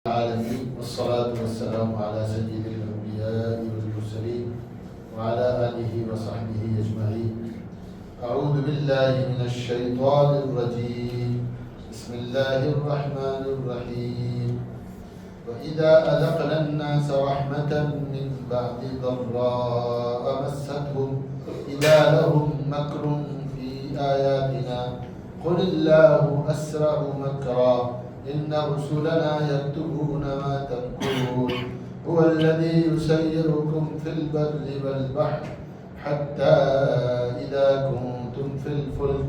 العالمين والصلاة والسلام على سيد الأنبياء والمرسلين وعلى آله وصحبه أجمعين. أعوذ بالله من الشيطان الرجيم. بسم الله الرحمن الرحيم. وإذا أذقنا الناس رحمة من بعد ضراء مستهم إذا لهم مكر في آياتنا قل الله أسرع مكرا إن رسلنا يكتبون ما تمكرون هو الذي يسيركم في البر والبحر حتى إذا كنتم في الفلك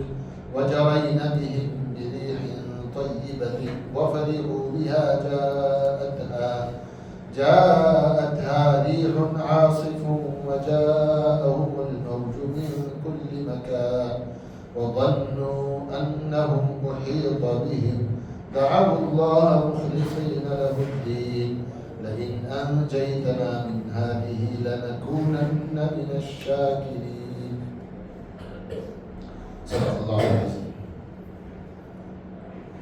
وجرين بهم بريح طيبة وفرحوا بها جاءتها ريح عاصف وجاءهم الموج من كل مكان وظنوا أنهم أحيط بهم دعوا الله مخلصين له الدين لئن أنجيتنا من هذه لنكونن من الشاكرين. صدق اللہ علیہ وسلم.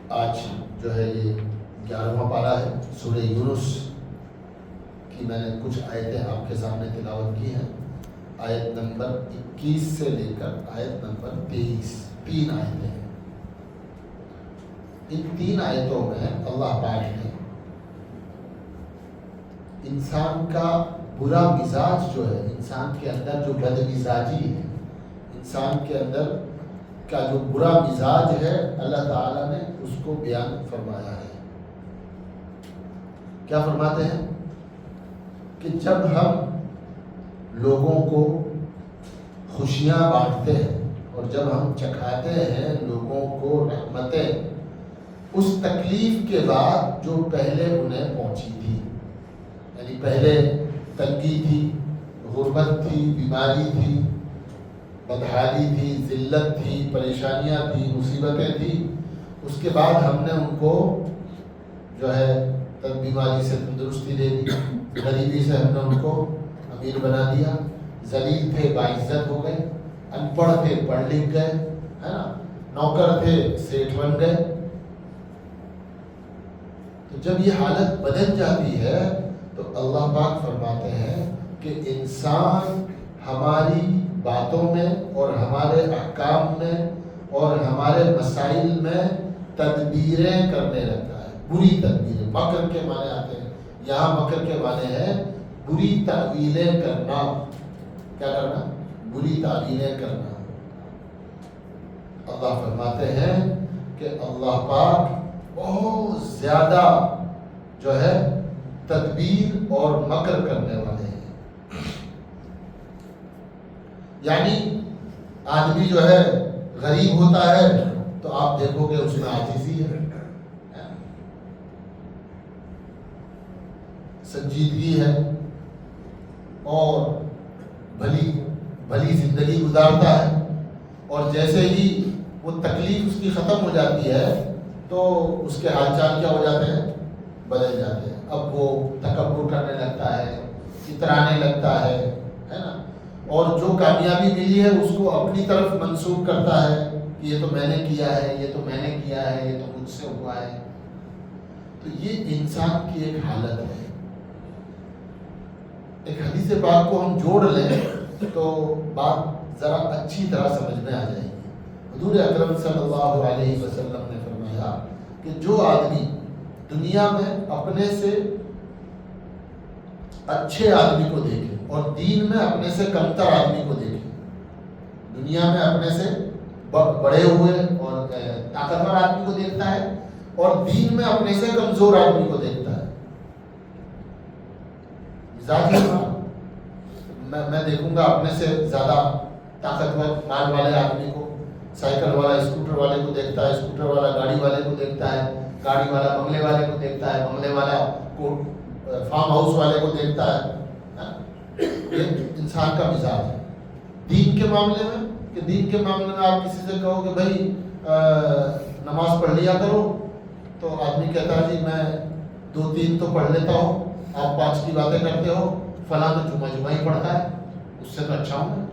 آج جو ہے یہ 11واں پارہ ہے سورہ یونس کی. میں نے کچھ آیتیں آپ کے سامنے تلاوت کی ہیں. آیت نمبر 21 سے لے کر آیت نمبر 23 3 آیتیں ہیں. ان 3 آیتوں میں اللہ پاک نے انسان کا برا مزاج جو ہے، انسان کے اندر جو بد مزاجی ہے، انسان کے اندر کا جو برا مزاج ہے، اللہ تعالیٰ نے اس کو بیان فرمایا ہے. کیا فرماتے ہیں کہ جب ہم لوگوں کو خوشیاں بانٹتے ہیں اور جب ہم چکھاتے ہیں لوگوں کو رحمتیں، اس تکلیف کے بعد جو پہلے انہیں پہنچی تھی، یعنی پہلے تنگی تھی، غربت تھی، بیماری تھی، بدحالی تھی، ذلت تھی، پریشانیاں تھیں، مصیبتیں تھیں، اس کے بعد ہم نے ان کو جو ہے بیماری سے تندرستی دے دی، غریبی سے ہم نے ان کو امیر بنا دیا، ذلیل تھے باعزت ہو گئے، ان پڑھ تھے پڑھ لکھ گئے، ہے نا، نوکر تھے سیٹھ بن گئے. تو جب یہ حالت بدل جاتی ہے تو اللہ پاک فرماتے ہیں کہ انسان ہماری باتوں میں اور ہمارے احکام میں اور ہمارے مسائل میں تدبیریں کرنے لگتا ہے. بری تدبیریں، مکر کے معنی آتے ہیں یہاں. مکر کے معنی ہے بری تعویلیں کرنا. کیا کرنا؟ بری تعویلیں کرنا. اللہ فرماتے ہیں کہ اللہ پاک بہت زیادہ جو ہے تدبیر اور مکر کرنے والے ہیں. یعنی آدمی جو ہے غریب ہوتا ہے تو آپ دیکھو کہ اس میں عاجزی ہے، سنجیدگی ہے اور بھلی زندگی گزارتا ہے. اور جیسے ہی وہ تکلیف اس کی ختم ہو جاتی ہے تو اس کے حال چال کیا ہو جاتے ہیں؟ بدل جاتے ہیں. اب وہ تکبر کرنے لگتا ہے، اترانے لگتا ہے نا، اور جو کامیابی ملی ہے اس کو اپنی طرف منسوب کرتا ہے کہ یہ تو میں نے کیا ہے، یہ تو میں نے کیا ہے، یہ تو مجھ سے ہوا ہے. تو یہ انسان کی ایک حالت ہے. ایک حدیث پاک کو ہم جوڑ لیں تو بات ذرا اچھی طرح سمجھ میں آ جائے گی. حضور اکرم صلی اللہ علیہ وسلم نے فرمایا کہ جو آدمی دنیا میں اپنے سے اچھے آدمی کو دیکھے اور دین میں اپنے سے کمتر آدمی کو دیکھے، دنیا میں اپنے سے بڑے ہوئے اور طاقتور آدمی کو دیکھتا ہے اور دین میں اپنے سے کمزور آدمی کو دیکھتا ہے. میں دیکھوں گا اپنے سے زیادہ طاقتور مال والے آدمی کو، سائیکل والا اسکوٹر والے کو دیکھتا ہے، اسکوٹر والا گاڑی والے کو دیکھتا ہے، گاڑی والا بنگلے والے کو دیکھتا ہے، بنگلے والا کو فارم ہاؤس والے کو دیکھتا ہے. یہ انسان کا مزاج ہے. دین کے معاملے میں کہ دین کے معاملے میں آپ کسی سے کہو کہ بھائی نماز پڑھ لیا کرو تو آدمی کہتا ہے جی میں 2-3 تو پڑھ لیتا ہوں، آپ 5 کی باتیں کرتے ہو، فلاں تو جمعہ ہی پڑھتا ہے، اس سے تو اچھا ہوں،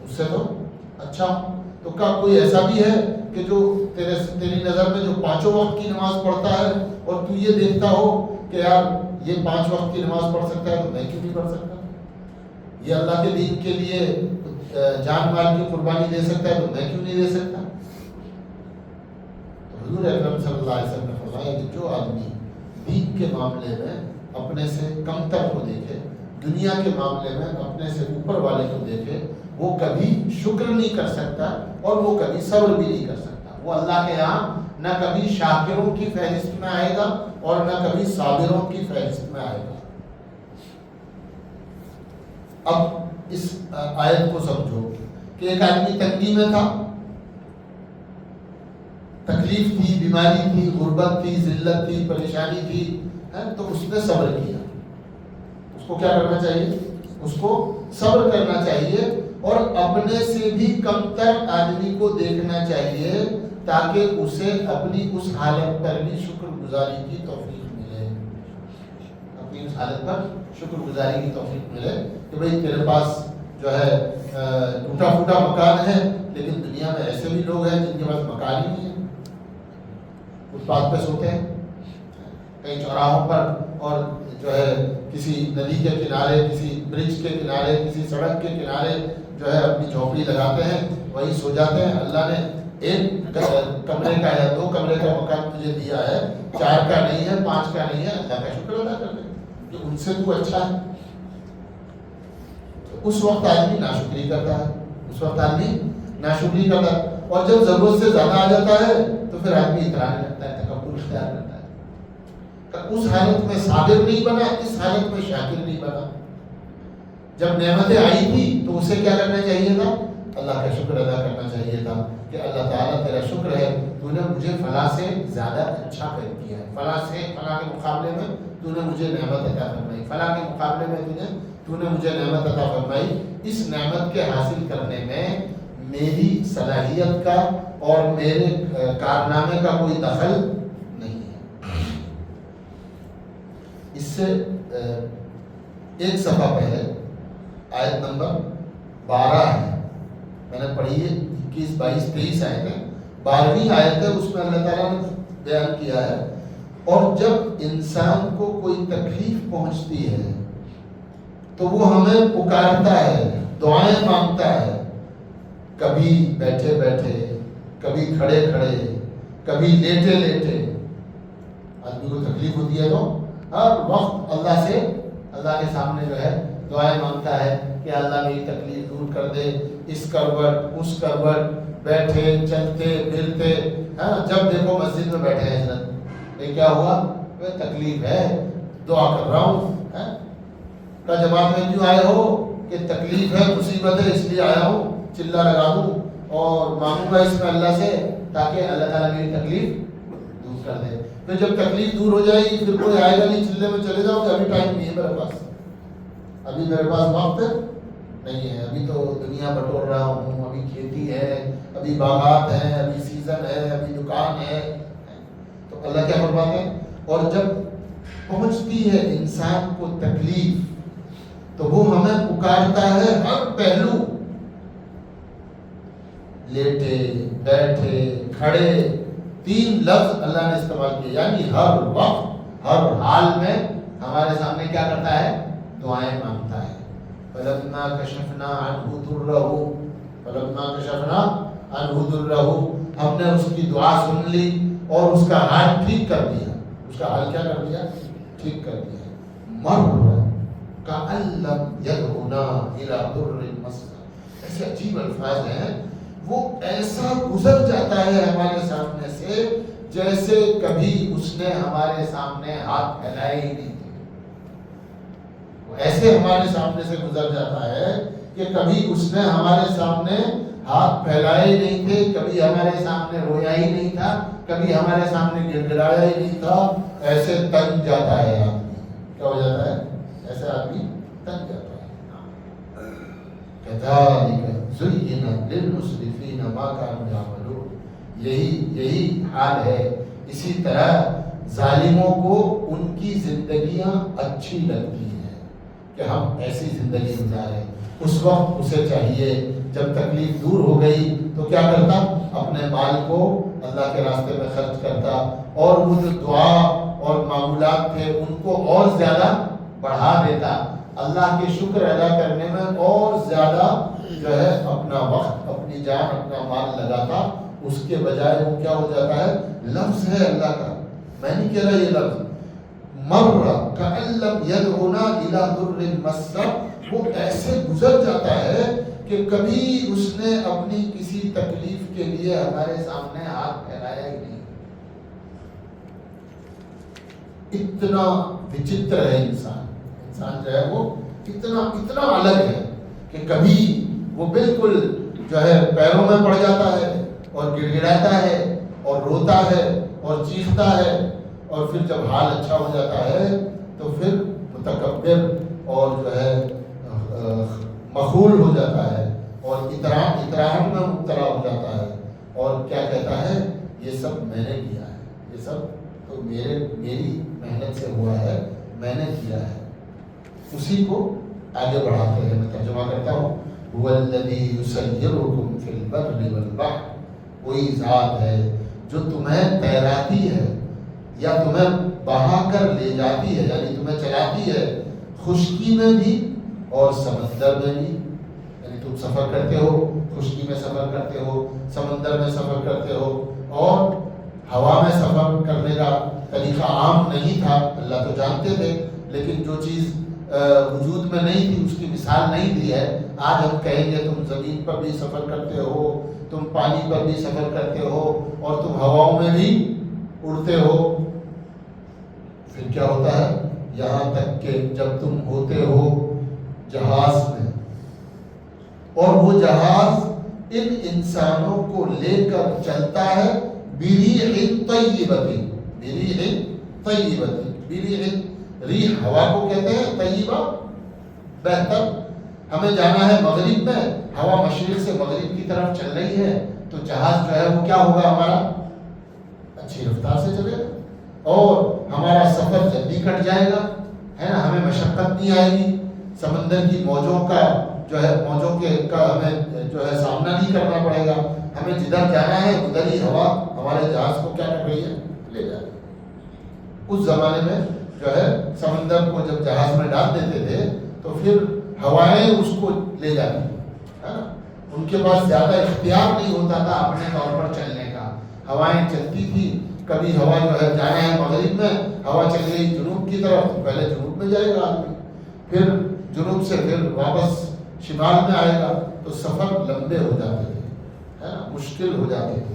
اس سے تو اچھا ہوں. تو کیا کوئی ایسا بھی ہے کہ جو تیری نظر میں جو 5 وقت کی نماز پڑھتا ہے اور تو یہ دیکھتا ہو کہ یار یہ 5 وقت کی نماز پڑھ سکتا ہے تو میں کیوں نہیں پڑھ سکتا؟ یہ اللہ کے دین کے لیے جان مال کی قربانی دے سکتا ہے تو میں کیوں نہیں دے سکتا؟ حضور اکرم صلی اللہ علیہ وسلم نے فرمایا کہ جو آدمی دین کے معاملے میں اپنے سے کمتر کو دیکھے، دنیا کے معاملے میں اپنے سے اوپر والے کو دیکھے، وہ کبھی شکر نہیں کر سکتا اور وہ کبھی صبر بھی نہیں کر سکتا۔ وہ اللہ کے یہاں نہ کبھی شاکروں کی فہرست میں آئے گا اور نہ کبھی صابروں کی فہرست میں آئے گا۔ اب اس آیت کو سمجھو کہ ایک آدمی تنگی میں تھا، تکلیف تھی، بیماری تھی، غربت تھی، ذلت تھی، پریشانی تھی، تو اس نے صبر کیا۔ اس کو کیا کرنا چاہیے؟ اس کو صبر کرنا چاہیے اور اپنے سے بھی کمتر آدمی کو دیکھنا چاہیے تاکہ اسے اپنی اس حالت پر بھی شکر گزاری کی توفیق ملے، اپنی اس حالت پر شکر گزاری کی توفیق ملے کہ بھئی تیرے پاس جو ہے ٹوٹا پھوٹا مکان ہے، لیکن دنیا میں ایسے بھی لوگ ہیں جن کے پاس مکان ہی نہیں ہے، فٹ پاتھ پہ سوتے ہیں، کہیں چوراہوں پر اور جو ہے کسی ندی کے کنارے، کسی برج کے کنارے، کسی سڑک کے کنارے جو ہے اپنی جھونپڑی لگاتے ہیں، وہی سو جاتے ہیں۔ اللہ نے 1 کمرے کا یا 2 کمرے کا مکان تجھے دیا ہے، 4 کا نہیں ہے، 5 کا نہیں ہے، اللہ کا شکر ادا کر دے کہ ان سے تو اچھا ہے۔ اس وقت آدمی ناشکری کرتا ہے، اس وقت آدمی ناشکری کرتا ہے، اور جب ضرورت سے زیادہ آ جاتا ہے تو پھر آدمی اترانے لگتا ہے، تکبر اختیار کرتا ہے۔ اس حالت میں صابر نہیں بنا، اس حالت میں شاکر نہیں بنا۔ جب نعمتیں آئی تھی تو اسے کیا کرنا چاہیے تھا؟ اللہ کا شکر ادا کرنا چاہیے تھا کہ اللہ تعالیٰ تیرا شکر ہے، تو نے مجھے فلاں سے زیادہ اچھا کر دیا ہے، فلاں کے مقابلے میں تو نے مجھے نعمت عطا فرمائی، فلاں کے مقابلے میں تو نے مجھے نعمت عطا فرمائی۔ اس نعمت کے حاصل کرنے میں میری صلاحیت کا اور میرے کارنامے کا کوئی دخل نہیں ہے۔ اس سے ایک صفحہ پہلے آیت نمبر 12 ہے، میں نے پڑھی ہے 21، 22، 23 آیت ہے، 12ویں آیت ہے، اس میں اللہ تعالیٰ نے بیان کیا ہے، اور جب انسان کو کوئی تکلیف پہنچتی ہے تو وہ ہمیں پکارتا ہے، دعائیں مانگتا ہے، کبھی بیٹھے بیٹھے، کبھی کھڑے کھڑے، کبھی لیٹے لیٹے۔ آدمی کو تکلیف ہوتی ہے تو ہر وقت اللہ کے سامنے جو ہے دعائیں مانگتا ہے کہ اللہ میری تکلیف دور کر دے، اس کروٹ اس کروٹ، بیٹھے چلتے پھرتے، جب دیکھو مسجد میں بیٹھے ہیں، حضرت یہ کیا ہوا؟ تکلیف ہے، دعا کر رہا ہوں۔ کا جواب میں کیوں آئے ہو؟ کہ تکلیف ہے، مصیبت ہے، اس لیے آیا ہوں، چلا لگا دوں اور مانگوں گا اس میں اللہ سے تاکہ اللہ تعالیٰ میری تکلیف دور کر دے۔ پھر جب تکلیف دور ہو جائے گی پھر کوئی آئے گا نہیں، چلے میں چلے جاؤ کہ ابھی ٹائم نہیں ہے میرے پاس، ابھی میرے پاس وقت نہیں ہے، ابھی تو دنیا بٹور رہا ہوں، ابھی کھیتی ہے، ابھی باغات ہیں، ابھی سیزن ہے، ابھی دکان ہے۔ تو اللہ کیا فرماتے ہیں؟ اور جب پہنچتی ہے انسان کو تکلیف تو وہ ہمیں پکارتا ہے ہر پہلو، لیٹے بیٹھے کھڑے، 3 لفظ اللہ نے استعمال کیے، یعنی ہر وقت ہر حال میں ہمارے سامنے کیا کرتا ہے؟ دعائیں مانگتا ہے۔ فَلَمَّا كَشَفْنَا عَنْهُ ضُرَّهُ فَلَمَّا كَشَفْنَا عَنْهُ ضُرَّهُ، ہم نے اس کی دعا سن لی اور اس کا حال ٹھیک کر دیا۔ اس کا حال کیا کر دیا؟ ٹھیک کر دیا۔ مَرَّ كَأَن لَّمْ يَدْعُنَا إِلَىٰ ضُرٍّ مَّسَّهُ، ایسے عجیب الفاظ ہیں، وہ ایسا گزر جاتا ہے ہمارے سامنے سے جیسے کبھی اس نے ہمارے سامنے ہاتھ پھیلائے ہی نہیں تھے۔ وہ ایسے ہمارے سامنے سے گزر جاتا ہے کہ کبھی اس نے ہمارے سامنے ہاتھ پھیلائے ہی نہیں تھے، کبھی ہمارے سامنے رویا ہی نہیں تھا، کبھی ہمارے سامنے گر گڑایا ہی نہیں تھا۔ ایسے تنگ جاتا ہے آدمی، کیا ہو جاتا ہے؟ ایسے آدمی تنگ جاتا ہے۔ كَذَلِكَ زُيِّنَ لِلْمُسْرِفِينَ مَا كَانُوا يَعْمَلُونَ، یہی حال ہے، اسی طرح ظالموں کو ان کی زندگیاں اچھی لگتی ہیں کہ ہم ایسی زندگی گزاریں۔ اس وقت اسے چاہیے جب تکلیف دور ہو گئی تو کیا کرتا؟ اپنے مال کو اللہ کے راستے میں خرچ کرتا، اور وہ جو دعا اور معمولات تھے ان کو اور زیادہ بڑھا دیتا، اللہ کے شکر ادا کرنے میں اور زیادہ جو ہے اپنا وقت، اپنی جان، اپنا مال لگاتا۔ اس کے بجائے وہ کیا ہو جاتا ہے؟ لفظ ہے اللہ کا، میں نہیں کہہ رہا یہ لفظ، مر کأن لم يدعنا إلى ضر مسّ، وہ ایسے گزر جاتا ہے کہ کبھی اس نے اپنی کسی تکلیف کے لیے ہمارے سامنے ہاتھ پھیلایا ہی نہیں۔ اتنا وچتر ہے انسان جو ہے وہ اتنا الگ ہے کہ کبھی وہ بالکل جو ہے پیروں میں پڑ جاتا ہے اور گڑ گڑاتا ہے اور روتا ہے اور چیختا ہے، اور پھر جب حال اچھا ہو جاتا ہے تو پھر متکبر اور جو ہے مخول ہو جاتا ہے اور اطراحت میں مبتلا ہو جاتا ہے، اور کیا کہتا ہے؟ یہ سب میں نے کیا ہے، یہ سب تو میری محنت سے ہوا ہے، میں نے کیا ہے۔ اسی کو آگے بڑھاتے ہیں، میں ترجمہ کرتا ہوں، هو الذی یسیرکم فی البر والبحر، کوئی ذات ہے جو تمہیں تیراتی ہے یا تمہیں بہا کر لے جاتی ہے، یعنی تمہیں چلاتی ہے خشکی میں بھی اور سمندر میں بھی، یعنی تم سفر کرتے ہو، خشکی میں سفر کرتے ہو، سمندر میں سفر کرتے ہو، اور ہوا میں سفر کرنے کا طریقہ عام نہیں تھا، اللہ تو جانتے تھے، لیکن جو چیز وجود میں نہیں تھی اس کی مثال نہیں دی ہے۔ آج ہم کہیں گے تم زمین پر بھی سفر کرتے ہو، تم پانی پر بھی سفر کرتے ہو، اور تم ہواؤں میں بھی اڑتے ہو، پھر کیا ہوتا ہے؟ یہاں تک کہ جب تم ہوتے ہو جہاز میں، اور وہ جہاز ان انسانوں کو لے کر چلتا ہے بریح طیبۃ، بریح طیبۃ، بریح ریح ہوا کو کہتے ہیں، طیبہ بہتر۔ ہمیں جانا ہے مغرب میں، ہوا مشرق سے مغرب کی طرف چل رہی ہے، تو جہاز جو ہے وہ کیا ہوگا؟ ہمارا اچھی رفتار سے چلے گا اور ہمارا سفر جلدی کٹ جائے گا، ہے نا، ہمیں مشقت نہیں آئے گی، سمندر کی موجوں کا جو ہے موجوں کے کا ہمیں جو ہے سامنا نہیں کرنا پڑے گا، ہمیں جدھر جانا ہے ادھر ہی ہوا ہمارے جہاز کو کیا کر رہی ہے؟ لے جا رہی ہے۔ اس زمانے میں جو ہے سمندر کو جب جہاز میں ڈال دیتے تھے تو پھر ہوائیں اس کو لے جاتی، ہے نا، ان کے پاس زیادہ اختیار نہیں ہوتا تھا اپنے طور پر چلنے کا، ہوائیں چلتی تھی، کبھی ہوا جو ہے جانا ہے مغرب میں، ہوا چل گئی جنوب کی طرف تو پہلے جنوب میں جائے گا آدمی، پھر جنوب سے پھر واپس شمال میں آئے گا، تو سفر لمبے ہو جاتے تھے، ہے نا، مشکل ہو جاتے تھے۔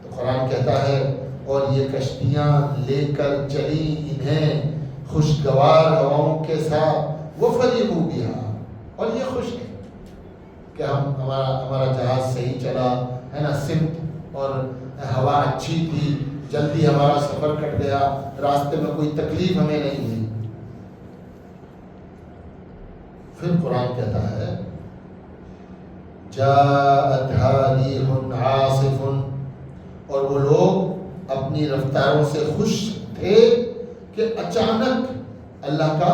تو قرآن کہتا ہے اور یہ کشتیاں لے کر چلی انہیں خوشگوار ہواؤں کے ساتھ، وہ فریقوں بہا، اور یہ خوش ہے کہ ہمارا جہاز صحیح چلا، ہے نا، سمت اور ہوا اچھی تھی، جلدی ہمارا سفر کٹ گیا، راستے میں کوئی تکلیف ہمیں نہیں ہوئی۔ پھر قرآن کہتا ہے جاءتها ریح عاصف، اور وہ لوگ اپنی رفتاروں سے خوش تھے کہ اچانک اللہ کا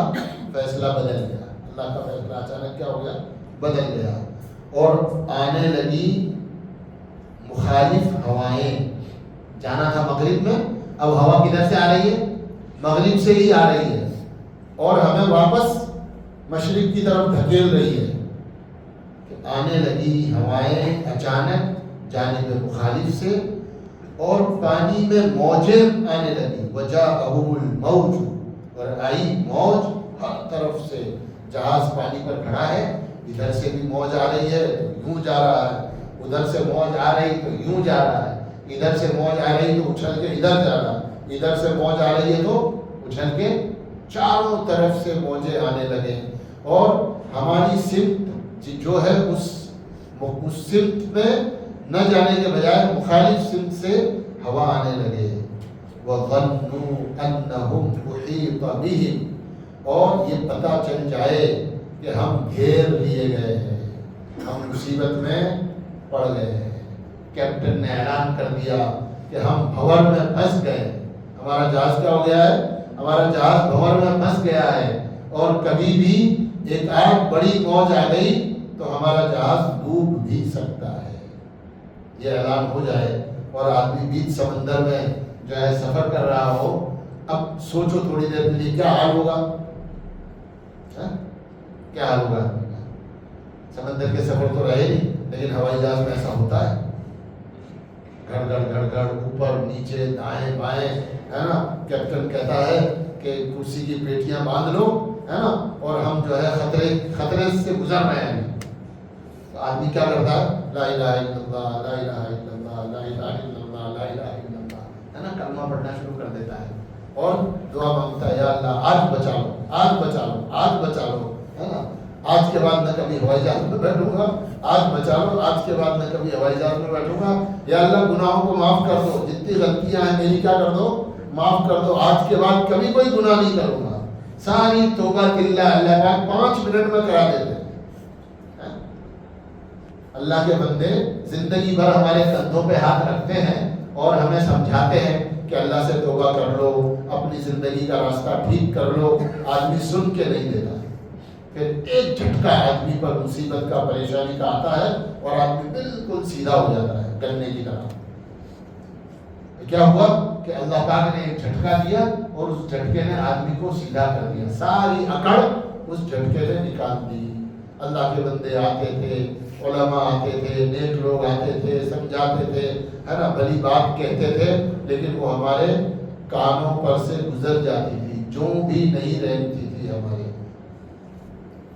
فیصلہ بدل گیا، اللہ کا فیصلہ اچانک کیا ہو گیا؟ بدل گیا، اور آنے لگی مخالف ہوائیں۔ جانا تھا مغرب میں، اب ہوا کدھر سے آ رہی ہے؟ مغرب سے ہی آ رہی ہے، اور ہمیں واپس مشرق کی طرف دھکیل رہی ہے۔ کہ آنے لگی ہوائیں اچانک جانب مخالف سے، اور پانی میں موجیں آنے لگی، وجاءہم الموج، اور آئی موج ہر طرف سے، جہاز پانی پر کھڑا ہے، ادھر سے بھی موج آ رہی ہے تو یوں جا رہا ہے، ادھر سے موج آ رہی تو یوں جا رہا ہے، ادھر سے موج آ رہی تو اچھل کے ادھر جا رہا ہے، ادھر سے موج آ رہی ہے تو اچھل کے چاروں طرف سے موجیں آنے لگے، اور ہماری سمت جو ہے اس سمت میں نہ جانے کے بجائے مخالف سمت سے ہوا آنے لگے۔ وَظَنُّوا أَنَّهُمْ أُحِيطَ بِهِمْ، اور یہ پتہ چل جائے کہ ہم گھیر لیے گئے ہیں، ہم مصیبت میں پڑ گئے ہیں۔ کیپٹن نے اعلان کر دیا کہ ہم بھنور میں پھنس گئے، ہمارا جہاز کیا ہو گیا ہے؟ ہمارا جہاز بھنور میں پھنس گیا ہے، اور کبھی بھی ایک آدھ بڑی موج آ گئی تو ہمارا جہاز ڈوب بھی سکتا ہے. یہ اعلان ہو جائے اور آدمی بیچ سمندر میں جو ہے سفر کر رہا ہو. اب سوچو تھوڑی دیر کے لیے کیا حال ہوگا, کیا حال ہوگا. سمندر کے سفر تو رہے نہیں, لیکن ہوائی جہاز میں ایسا ہوتا ہے, گھڑ گھڑ گھڑ گھڑ, اوپر نیچے دائیں بائیں, ہے نا. کیپٹن کہتا ہے کہ کرسی کی پیٹیاں باندھ لو, ہے نا, اور ہم جو ہے خطرے سے گزر رہے ہیں. تو آدمی کیا کرتا ہے, لا الہ الا اللہ, لا الہ الا اللہ, لا الہ الا اللہ, لا الہ الا اللہ, ہے نا, کلمہ پڑھنا شروع کر دیتا ہے اور دعا مانگتا ہے, یا اللہ آج بچا لو, آج بچا لو, آج بچا لو, ہے نا. آج کے بعد میں کبھی ہوائی جہاز میں بیٹھوں گا, آج بچا لو, آج کے بعد میں کبھی ہوائی جہاز میں بیٹھوں گا. یا اللہ گناہوں کو معاف کر دو, جتنی غلطیاں ہیں میری کیا کر دو, معاف کر دو. آج کے بعد کبھی کوئی گناہ نہیں کروں گا. ساری توبہ اللہ اللہ پاک 5 منٹ میں کرا دیتے ہیں. اللہ کے بندے زندگی بھر ہمارے کندھوں پہ ہاتھ رکھتے ہیں اور ہمیں سمجھاتے ہیں کہ اللہ سے توبہ کر لو, اپنی زندگی کا راستہ ٹھیک کر لو. آدمی سن کے نہیں دیتا, پھر ایک جھٹکا آدمی پر مصیبت کا, پریشانی کا آتا ہے اور آدمی بالکل سیدھا ہو جاتا ہے گنے کی طرح. کیا ہوا کہ اللہ پاک نے ایک جھٹکا دیا اور اس جھٹکے نے آدمی کو سیدھا کر دیا, ساری اکڑ اس جھٹکے نے نکال دی. اللہ کے بندے آتے تھے, علماء آتے تھے, نیک لوگ آتے تھے, سمجھاتے تھے, ہے نا, بھلی بات کہتے تھے, لیکن وہ ہمارے کانوں پر سے گزر جاتی تھی, جو بھی نہیں رہتی تھی ہمارے.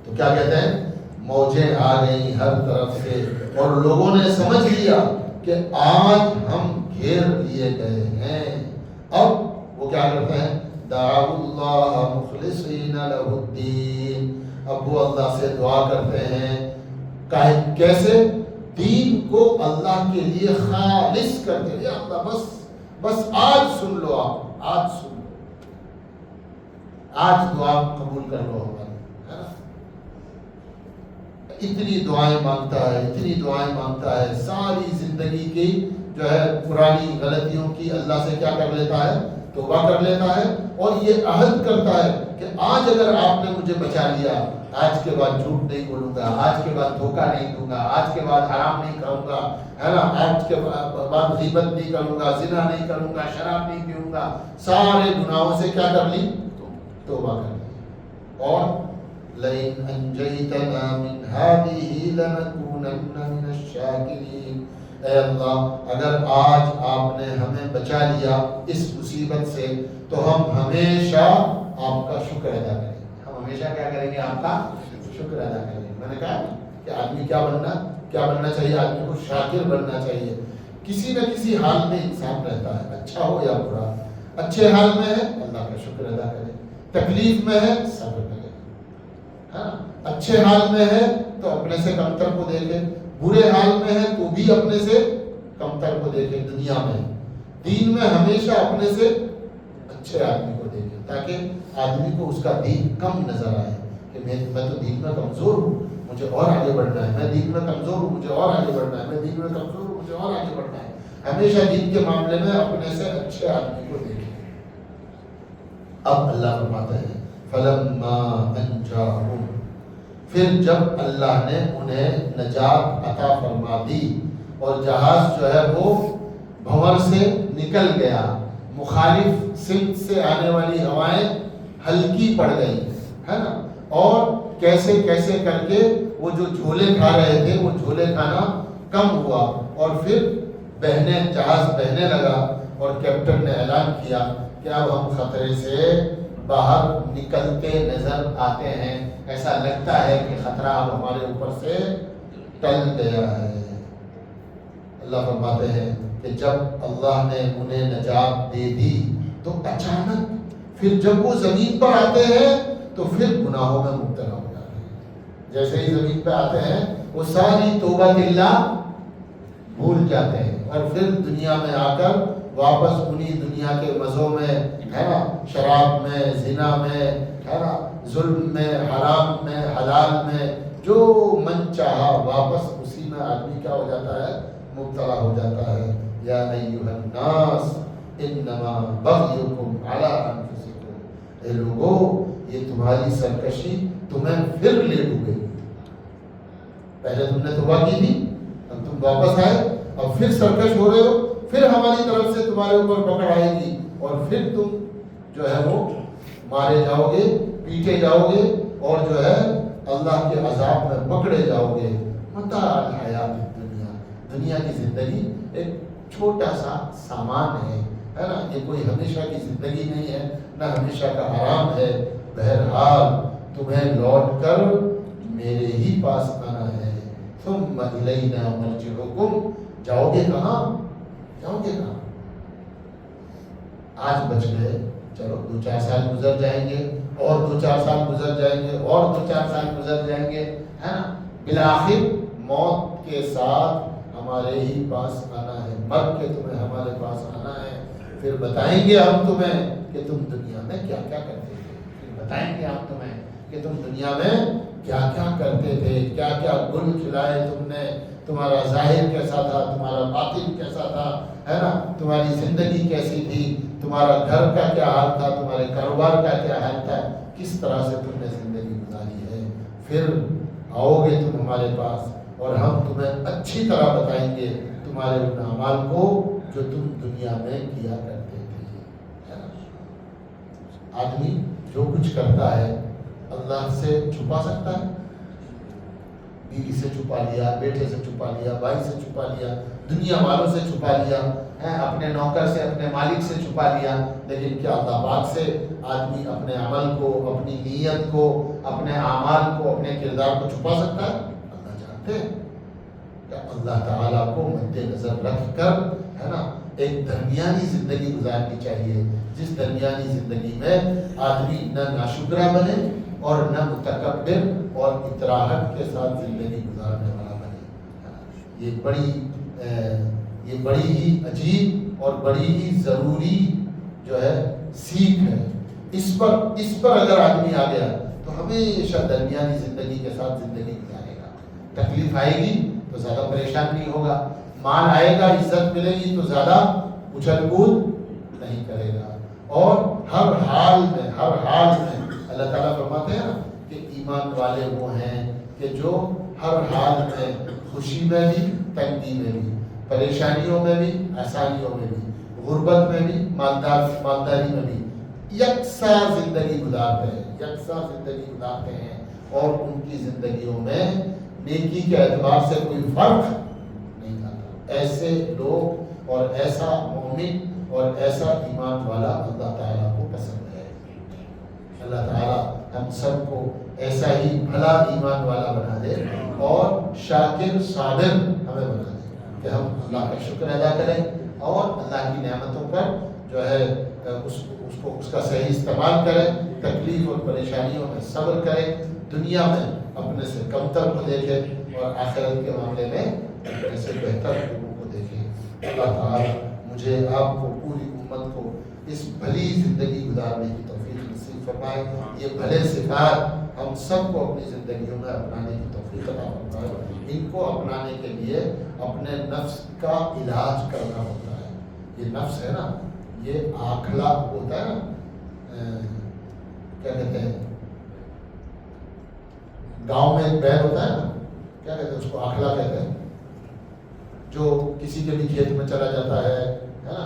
تو کیا کہتے ہیں, موجیں آ گئی ہر طرف سے اور لوگوں نے سمجھ لیا کہ آج ہم گھیر لیے گئے ہیں. اب وہ کیا کرتے ہیں, دعوا اللہ مخلصین لہ الدین. اب وہ اللہ سے دعا کرتے ہیں, کیسے, دین کو اللہ کے لیے خالص کرتے ہیں. اللہ بس آج سن لو, آپ آج سن لو, آج دعا قبول کر لو ہماری, ہے نا. اتنی دعائیں مانگتا ہے, اتنی دعائیں مانگتا ہے. ساری زندگی کی جو ہے پرانی غلطیوں کی اللہ سے کیا کر لیتا ہے, توبہ کر لیتا ہے اور یہ عہد کرتا ہے کہ آج اگر آپ نے مجھے بچا لیا, آج کے بعد جھوٹ نہیں بولوں گا, آج کے بعد دھوکہ نہیں دوں گا, آج کے بعد حرام نہیں کھاؤں گا, ہے نا, آج کے بعد غیبت نہیں کروں گا, زنا نہیں کروں گا, شراب نہیں پیوں گا. سارے گناہوں سے کیا کر لی, توبہ کر لی. اور لئن انجیتنا من هذه لنکونن من الشاکرین. اے اللہ اگر آج آپ نے ہمیں بچا لیا اس مصیبت سے تو ہم ہمیشہ آپ کا شکر ادا کریں گے. ہم ہمیشہ کیا کریں گے, آپ کا شکر ادا کریں گے. میں نے کہا کہ آدمی کیا بننا چاہیے, آدمی کو شاکر بننا چاہیے. کسی نہ کسی حال میں انسان رہتا ہے, اچھا ہو یا برا. اچھے حال میں ہے اللہ کا شکر ادا کرے, تکلیف میں ہے صبر کرے, ہاں. اچھے حال میں ہے تو اپنے سے کمتر کو دیکھے, برے حال میں ہے تو بھی اپنے سے کمتر کو دیکھے. دنیا میں دین میں ہمیشہ اپنے سے اچھے آدمی کو دیکھے, تاکہ آدمی کو اس کا دین کم نظر آئے کہ میں تو دین میں کمزور ہوں, مجھے اور آگے بڑھنا ہے. میں دین میں کمزور ہوں, مجھے اور آگے بڑھنا ہے. میں دین میں کمزور ہوں, مجھے اور آگے بڑھنا ہے. ہمیشہ دین کے معاملے میں اپنے سے اچھے آدمی کو دیکھے. اب اللہ فرماتے ہیں فلما انجاہم, پھر جب اللہ نے انہیں نجات عطا فرما دی اور جہاز جو ہے وہ بھنور سے نکل گیا, مخالف سمت سے آنے والی ہوائیں ہلکی پڑ گئی, ہے نا, اور کیسے کیسے کر کے وہ جو جھولے کھا رہے تھے وہ جھولے کھانا کم ہوا اور پھر جہاز بہنے لگا اور کیپٹن نے اعلان کیا کہ اب ہم خطرے سے باہر نکلتے نظر آتے ہیں. ایسا لگتا ہے کہ خطرہ اب ہمارے اوپر سے ٹل گیا ہے. اللہ فرماتے ہیں کہ جب اللہ نے انہیں نجات دے دی تو اچانک پھر جب وہ زمین پر آتے ہیں تو پھر گناہوں میں مبتلا ہو جاتے ہیں. جیسے ہی زمین پہ آتے ہیں وہ ساری توبہ اللہ بھول جاتے ہیں اور پھر دنیا میں آ کر واپس انہی دنیا کے مزوں میں, ہے نا, شراب میں, زنا میں, ہے نا, ظلم میں, حرام میں, حلال میں, جو من چاہا واپس اسی میں آدمی کیا ہو جاتا ہے, مبتلا ہو جاتا ہے. یا ایھا الناس انما بغیکم علی انفسکم, اے لوگو یہ تمہاری سرکشی تمہیں پھر لے ڈوبے. پہلے تم نے توبہ کی تھی، اب تم واپس آئے، اب پھر سرکش ہو رہے ہو، پھر ہماری طرف سے تمہارے اوپر پکڑ آئے گی اور پھر تم جو ہے وہ مارے جاؤ گے، پیٹے جاؤ گے اور جو ہے اللہ کے عذاب میں پکڑے جاؤ گے۔ متاع الحیات دنیا، دنیا کی زندگی ایک چھوٹا سا سامان ہے نا، یہ کوئی ہمیشہ کی زندگی نہیں ہے، نہ ہمیشہ کا آرام ہے۔ بہرحال تمہیں لوٹ کر میرے ہی پاس آنا ہے۔ ثم الینا مرجعکم، جاؤ گے کہاں؟ جاؤ گے کہاں؟ آج بچ گئے، چلو 2-4 سال گزر جائیں گے، اور 2-4 سال گزر جائیں گے، اور 2-4 سال گزر جائیں گے، ہے نا؟ بالآخر موت کے ساتھ ہمارے ہی پاس آنا ہے، مر کے تمہیں ہمارے پاس آنا ہے۔ پھر بتائیں گے ہم تمہیں کہ تم دنیا میں کیا کیا کرتے تھے، پھر بتائیں گے ہم تمہیں کہ تم دنیا میں کیا کیا کرتے تھے، کیا کیا گل کھلائے تم نے، تمہارا ظاہر کیسا تھا، تمہارا باطن کیسا تھا، ہے نا؟ تمہاری زندگی کیسی تھی، تمہارا گھر کا کیا حال تھا، تمہارے کاروبار کا کیا حال تھا، کس طرح سے تم نے زندگی گزاری ہے۔ پھر آؤ گے تم ہمارے پاس اور ہم تمہیں اچھی طرح بتائیں گے تمہارے ان اعمال کو جو تم دنیا میں کیا کرتے تھے، ہے نا؟ آدمی جو کچھ کرتا ہے اللہ سے چھپا سکتا ہے؟ بیوی سے چھپا لیا، بیٹے سے چھپا لیا، بھائی سے چھپا لیا، دنیا والوں سے چھپا لیا، اپنے نوکر سے، اپنے مالک سے چھپا لیا، لیکن کیا اللہ پاک سے آدمی اپنے عمل کو، اپنی نیت کو، اپنے اعمال کو، اپنے کردار کو چھپا سکتا ہے؟ اللہ جانتے ہیں۔ کیا اللہ تعالیٰ کو مد نظر رکھ کر، ہے نا، ایک درمیانی زندگی گزارنی چاہیے، جس درمیانی زندگی میں آدمی نہ ناشکرا بنے اور نہ متکبر اور اطراحت کے ساتھ زندگی گزارنے والا بنے۔ یہ بڑی ہی عجیب اور بڑی ہی ضروری جو ہے سیکھ ہے۔ اس پر اگر آدمی آ گیا تو ہمیشہ درمیانی زندگی کے ساتھ زندگی گزارے گا۔ تکلیف آئے گی تو زیادہ پریشان نہیں ہوگا، مال آئے گا، عزت ملے گی تو زیادہ اچھل کود نہیں کرے گا، اور ہر حال میں اللہ تعالیٰ فرماتے ہیں نا کہ ایمان والے وہ ہیں کہ جو ہر حال میں، خوشی میں بھی، تنگی میں بھی، پریشانیوں میں بھی، آسانیوں میں بھی، غربت میں بھی، مالداری میں بھی یکساں زندگی گزارتے ہیں، اور ان کی زندگیوں میں نیکی کے اعتبار سے کوئی فرق نہیں آتا۔ ایسے لوگ اور ایسا مومن اور ایسا ایمان والا اللہ تعالیٰ کو پسند ہے۔ اللہ تعالیٰ ہم سب کو ایسا ہی بھلا ایمان والا بنا دے اور شاکر صابر ہمیں بنا دے کہ ہم اللہ کا شکر ادا کریں اور اللہ کی نعمتوں پر جو ہے اس کا صحیح استعمال کریں، تکلیف اور پریشانیوں میں صبر کریں، دنیا میں اپنے سے کمتر کو دیکھیں اور آخرت کے معاملے میں اپنے سے بہتر لوگوں کو دیکھیں۔ اللہ تعالیٰ مجھے، آپ کو، پوری امت کو اس بھلی زندگی گزارنے کی توفیق نصیب فرمائے۔ یہ بھلے صفات ہم سب کو اپنی زندگیوں میں اپنانے کی توفیق عطا فرمائے۔ ان کو اپنانے کے لیے اپنے نفس کا علاج کرنا ہوتا ہے۔ یہ نفس ہے نا، یہ آکھلا ہوتا ہے نا، کیا کہتے ہیں، گاؤں میں ایک بیل ہوتا ہے نا، کیا کہتے ہیں اس کو، آکھلا کہتے ہیں، جو کسی کے بھی کھیت میں چلا جاتا ہے نا،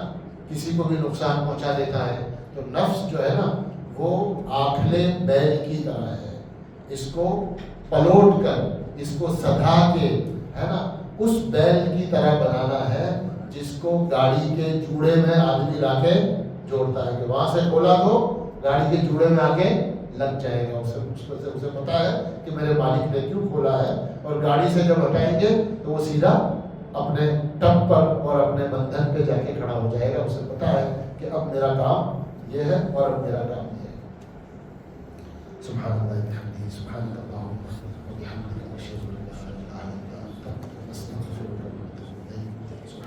کسی کو بھی نقصان پہنچا دیتا ہے۔ تو نفس جو ہے نا وہ آکھلے بیل کی طرح ہے، اس کو پلوٹ کر، اس کو سدھا کے، ہے نا، اس بیل کی طرح بنانا ہے جس کو گاڑی کے جوڑے میں آدمی لا کے جوڑتا ہے کہ وہاں سے کھولا تو گاڑی کے جوڑے میں آ کے لگ جائے گا۔ اسے پتا ہے کہ میرے مالک نے کیوں کھولا ہے، اور گاڑی سے جب ہٹائیں گے تو وہ سیدھا اپنے ٹپ پر اور اپنے بندھن پہ جا کے کھڑا ہو جائے گا۔ اسے پتا ہے کہ اب میرا کام یہ ہے اور اب میرا کام یہ ہے۔ سبحان اللہ بحمدہ، سبحان اللہ وبحمدہ، اشہد ان لا الہ الا انت، استغفرک۔